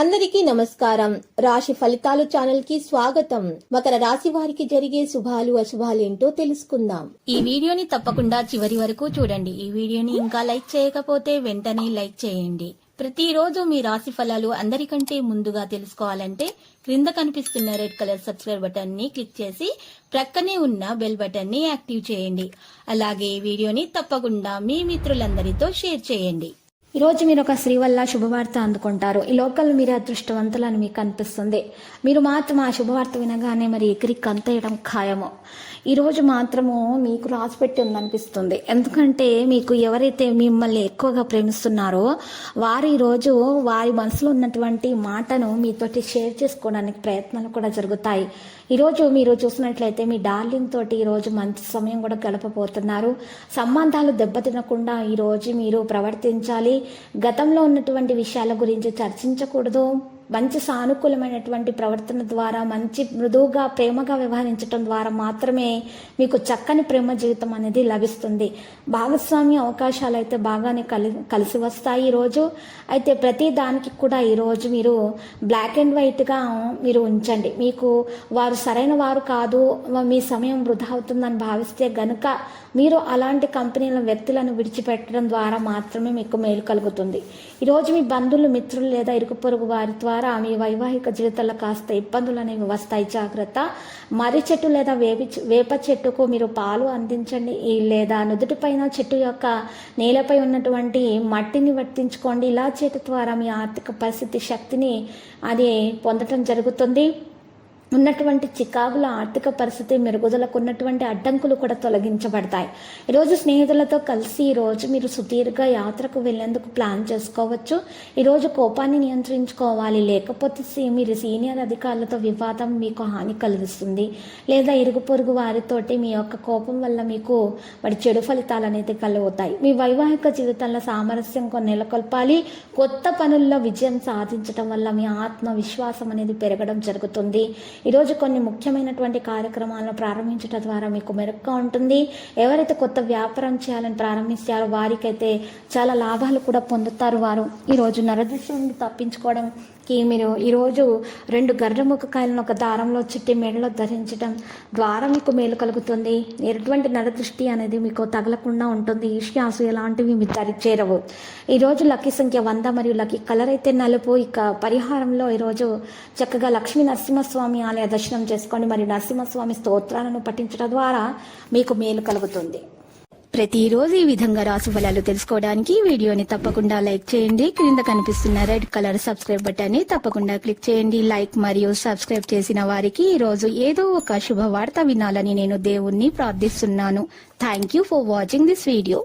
అందరికీ నమస్కారం. రాశి ఫలితాలు ఛానల్ కి స్వాగతం. మకర రాశి వారికి జరిగే శుభాలు అశుభాలు ఏంటో తెలుసుకుందాం. ఈ వీడియోని తప్పకుండా చివరి వరకు చూడండి. ఈ వీడియోని ఇంకా లైక్ చేయకపోతే వెంటనే లైక్ చేయండి. ప్రతిరోజు మీ రాశి ఫలాలు అందరికంటే ముందుగా తెలుసుకోవాలంటే క్రింద కనిపిస్తున్న రెడ్ కలర్ సబ్స్క్రైబ్ బటన్ ని క్లిక్ చేసి ప్రక్కనే ఉన్న బెల్ బటన్ ని యాక్టివ్ చేయండి. అలాగే ఈ వీడియోని తప్పకుండా మీ మిత్రులందరితో షేర్ చేయండి. ఈ రోజు మీరు ఒక స్త్రీ వల్ల శుభవార్త అందుకుంటారు. ఈ లోకల్ మీరు అదృష్టవంతులని మీకు అనిపిస్తుంది. మీరు మాత్రం ఆ శుభవార్త వినగానే మరి ఎగిరి కంతేయడం ఖాయము. ఈ రోజు మాత్రము మీకు రాసిపెట్టి ఉందనిపిస్తుంది. ఎందుకంటే మీకు ఎవరైతే మిమ్మల్ని ఎక్కువగా ప్రేమిస్తున్నారో వారు ఈరోజు వారి మనసులో ఉన్నటువంటి మాటను మీతోటి షేర్ చేసుకోవడానికి ప్రయత్నాలు కూడా జరుగుతాయి. ఈరోజు మీరు చూసినట్లయితే మీ డార్లింగ్ తోటి ఈరోజు మంచి సమయం కూడా గడపబోతున్నారు. సంబంధాలు దెబ్బతినకుండా ఈరోజు మీరు ప్రవర్తించాలి. గతంలో ఉన్నటువంటి విషయాల గురించి చర్చించకూడదు. మంచి సానుకూలమైనటువంటి ప్రవర్తన ద్వారా మంచి మృదువుగా ప్రేమగా వ్యవహరించడం ద్వారా మాత్రమే మీకు చక్కని ప్రేమ జీవితం అనేది లభిస్తుంది. భాగస్వామ్య అవకాశాలు అయితే బాగానే కలిసి వస్తాయి ఈరోజు. అయితే ప్రతి దానికి కూడా ఈరోజు మీరు బ్లాక్ అండ్ వైట్గా మీరు ఉంచండి. మీకు వారు సరైన వారు కాదు, మీ సమయం వృధా అవుతుందని భావిస్తే గనుక మీరు అలాంటి కంపెనీల వ్యక్తులను విడిచిపెట్టడం ద్వారా మాత్రమే మీకు మేలు కలుగుతుంది. ఈరోజు మీ బంధువులు, మిత్రులు లేదా ఇరుగు పొరుగు వారి ద్వారా మీ వైవాహిక జీవితంలో కాస్త ఇబ్బందులు అనేవి వస్తాయి. జాగ్రత్త. మర్రి చెట్టు లేదా వేప చెట్టుకు మీరు పాలు అందించండి. లేదా నుదుటిపైన చెట్టు యొక్క నేలపై ఉన్నటువంటి మట్టిని వర్తించుకోండి. ఇలా చేయటం ద్వారా మీ ఆర్థిక పరిస్థితి శక్తిని అది పొందటం జరుగుతుంది. ఉన్నటువంటి చికాకుల ఆర్థిక పరిస్థితి మెరుగుదలకు ఉన్నటువంటి అడ్డంకులు కూడా తొలగించబడతాయి. ఈరోజు స్నేహితులతో కలిసి ఈరోజు మీరు సుదీర్ఘ యాత్రకు వెళ్లేందుకు ప్లాన్ చేసుకోవచ్చు. ఈరోజు కోపాన్ని నియంత్రించుకోవాలి. లేకపోతే మీరు సీనియర్ అధికారులతో వివాదం మీకు హాని కలిగిస్తుంది. లేదా ఇరుగు పొరుగు వారితోటి మీ యొక్క కోపం వల్ల మీకు వాటి చెడు ఫలితాలు అనేది కలుగుతాయి. మీ వైవాహిక జీవితంలో సామరస్యం నెలకొల్పాలి. కొత్త పనుల్లో విజయం సాధించడం వల్ల మీ ఆత్మవిశ్వాసం అనేది పెరగడం జరుగుతుంది. ఈరోజు కొన్ని ముఖ్యమైనటువంటి కార్యక్రమాలను ప్రారంభించడం ద్వారా మీకు మెరుగ్గా ఉంటుంది. ఎవరైతే కొత్త వ్యాపారం చేయాలని ప్రారంభించారో వారికైతే చాలా లాభాలు కూడా పొందుతారు. వారు ఈరోజు నరదృష్టి నుండి తప్పించుకోవడానికి మీరు ఈరోజు 2 గర్రముఖకాయలను ఒక దారంలో చుట్టి మెడలో ధరించడం ద్వారా మీకు మేలు కలుగుతుంది. ఎటువంటి నరదృష్టి అనేది మీకు తగలకుండా ఉంటుంది. ఈర్ష్యాసు ఎలాంటివి మీ దరి చేరవు. ఈరోజు లక్కీ సంఖ్య 100 మరియు లక్కీ కలర్ అయితే నలుపు. ఇక పరిహారంలో ఈరోజు చక్కగా లక్ష్మీ నరసింహస్వామి ఆలయ దర్శనం చేసుకోండి. మరియు నరసింహస్వామి స్తోత్రాలను పఠించడం ద్వారా మీకు మేలు కలుగుతుంది. ప్రతిరోజు ఈ విధంగా రాశి ఫలాలు తెలుసుకోవడానికి వీడియోని తప్పకుండా లైక్ చేయండి. క్రింద కనిపిస్తున్న రెడ్ కలర్ సబ్స్క్రైబ్ బటన్ ని తప్పకుండా క్లిక్ చేయండి. లైక్ మరియు సబ్స్క్రైబ్ చేసిన వారికి ఈ రోజు ఏదో ఒక శుభవార్త వినాలని నేను దేవుణ్ణి ప్రార్థిస్తున్నాను. Thank you for watching this video.